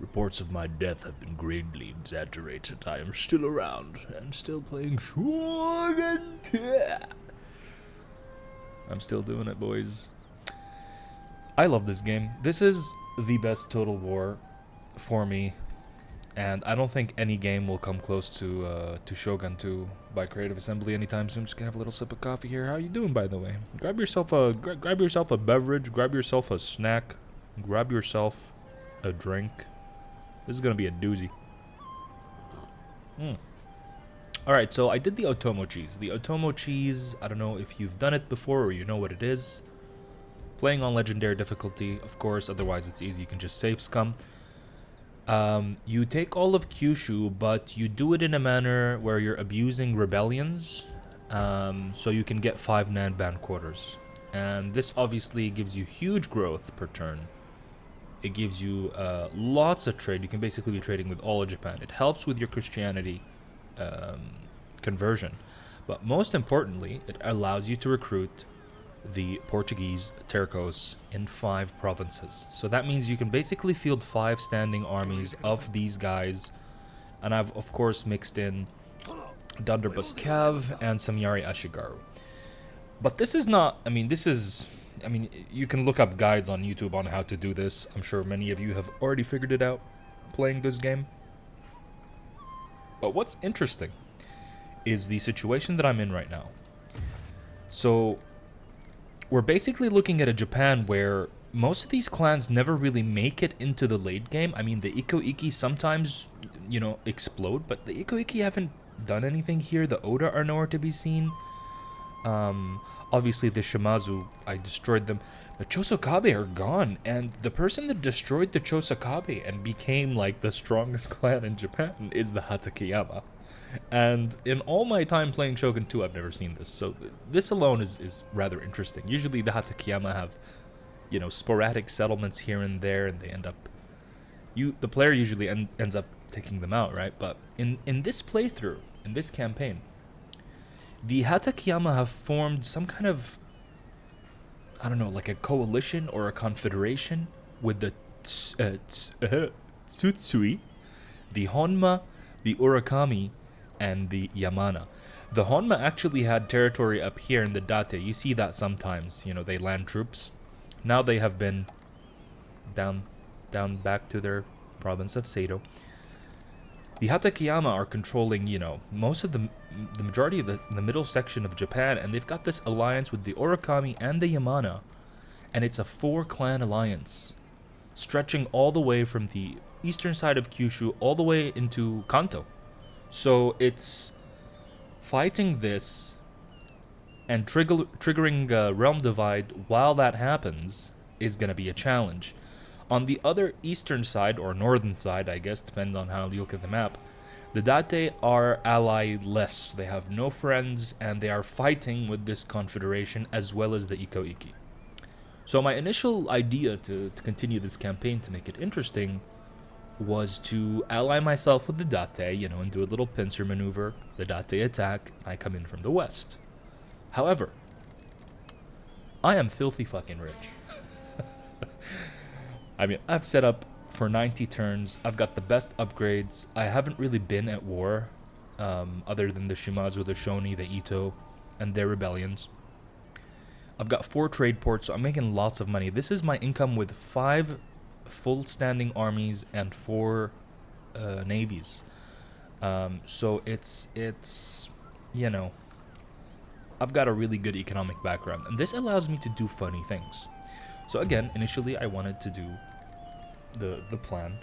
Reports of my death have been greatly exaggerated. I am still around and still playing Shogun. I'm still doing it, boys. I love this game. This is the best Total War for me, and I don't think any game will come close to Shogun 2 by Creative Assembly anytime soon. Just gonna have a little sip of coffee here. How you doing, by the way? Grab yourself a beverage. Grab yourself a snack. Grab yourself a drink. This is gonna be a doozy. Alright, so I did the Otomo cheese. The Otomo cheese, I don't know if you've done it before or you know what it is. Playing on legendary difficulty, of course, otherwise it's easy, you can just save scum. You take all of Kyushu, but you do it in a manner where you're abusing rebellions, so you can get 5 Nanban quarters. And this obviously gives you huge growth per turn. It gives you lots of trade. You can basically be trading with all of Japan. It helps with your Christianity conversion. But most importantly, it allows you to recruit the Portuguese Tercos in 5 provinces. So that means you can basically field 5 standing armies of these guys. And I've, of course, mixed in Dunderbus Cav and Samyari Ashigaru. But this is not, you can look up guides on YouTube on how to do this. I'm sure many of you have already figured it out playing this game. But what's interesting is the situation that I'm in right now. So we're basically looking at a Japan where most of these clans never really make it into the late game. I mean, the Iko-Iki sometimes, explode, but the Iko-Iki haven't done anything here. The Oda are nowhere to be seen. Obviously the Shimazu, I destroyed them. The Chosokabe are gone, and the person that destroyed the Chosokabe and became like the strongest clan in Japan is the Hatakeyama. And in all my time playing Shogun 2, I've never seen this, so this alone is rather interesting. Usually the Hatakeyama have, sporadic settlements here and there, and they end up, the player usually ends up taking them out, right? But in this playthrough, in this campaign, the Hatakeyama have formed some kind of, I don't know, like a coalition or a confederation with the Tsutsui, the Honma, the Urakami, and the Yamana. The Honma actually had territory up here in the Date. You see that sometimes, they land troops. Now they have been down back to their province of Sado. The Hatakeyama are controlling, most of the majority of the middle section of Japan, and they've got this alliance with the Urakami and the Yamana, and it's a 4-clan alliance, stretching all the way from the eastern side of Kyushu all the way into Kanto. So it's fighting this and triggering realm divide while that happens is going to be a challenge. On the other eastern side, or northern side, I guess, depending on how you look at the map, the Date are ally-less. They have no friends, and they are fighting with this confederation as well as the Iko-Iki. So my initial idea to continue this campaign to make it interesting was to ally myself with the Date, and do a little pincer maneuver. The Date attack, I come in from the west. However, I am filthy fucking rich. I've set up for 90 turns. I've got the best upgrades. I haven't really been at war, other than the Shimazu, the Shoni, the Ito, and their rebellions. I've got 4 trade ports, so I'm making lots of money. This is my income with 5 full standing armies and 4 navies. So it's I've got a really good economic background, and this allows me to do funny things. So again, initially I wanted to do the plan,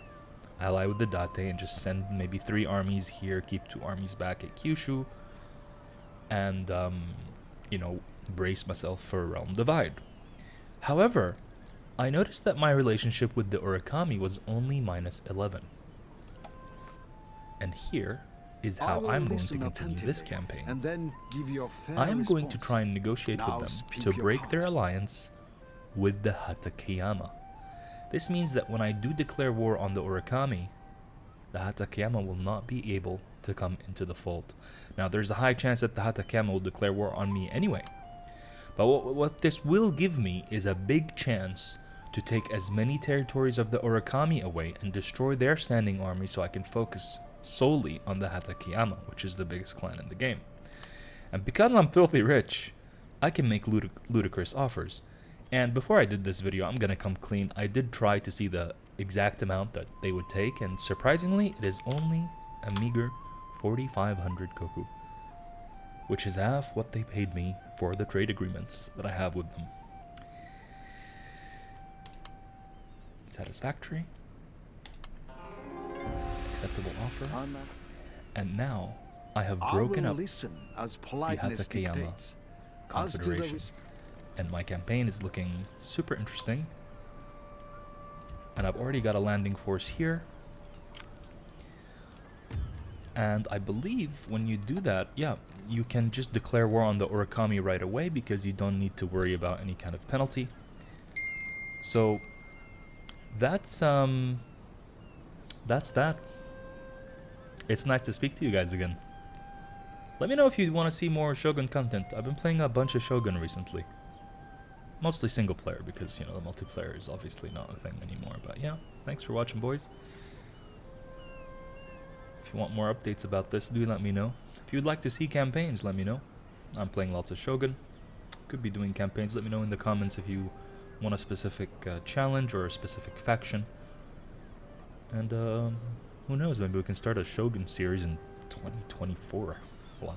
ally with the Date and just send maybe 3 armies here, keep 2 armies back at Kyushu, and brace myself for a realm divide. However, I noticed that my relationship with the Urakami was only -11. And here is how I'm going to continue this campaign. And then give your fair I am going to response. try and negotiate Now with them speak to your break heart. their alliance with the Hatakeyama. This means that when I do declare war on the Urakami, the Hatakeyama will not be able to come into the fold. Now, there's a high chance that the Hatakeyama will declare war on me anyway. But what this will give me is a big chance to take as many territories of the Urakami away and destroy their standing army so I can focus solely on the Hatakeyama, which is the biggest clan in the game. And because I'm filthy rich, I can make ludicrous offers. And before I did this video, I'm gonna come clean. I did try to see the exact amount that they would take, and surprisingly, it is only a meager 4,500 koku, which is half what they paid me for the trade agreements that I have with them. Satisfactory. Acceptable offer. And now I have broken up the Hatakeyama confederation. And my campaign is looking super interesting. And I've already got a landing force here. And I believe when you do that, yeah, you can just declare war on the Urakami right away because you don't need to worry about any kind of penalty. So that's that. It's nice to speak to you guys again. Let me know if you want to see more Shogun content. I've been playing a bunch of Shogun recently. Mostly single player because, you know, the multiplayer is obviously not a thing anymore. But yeah, thanks for watching, boys. If you want more updates about this, do let me know. If you'd like to see campaigns, let me know. I'm playing lots of Shogun. Could be doing campaigns. Let me know in the comments if you want a specific challenge or a specific faction. And who knows, maybe we can start a Shogun series in 2024. Wow.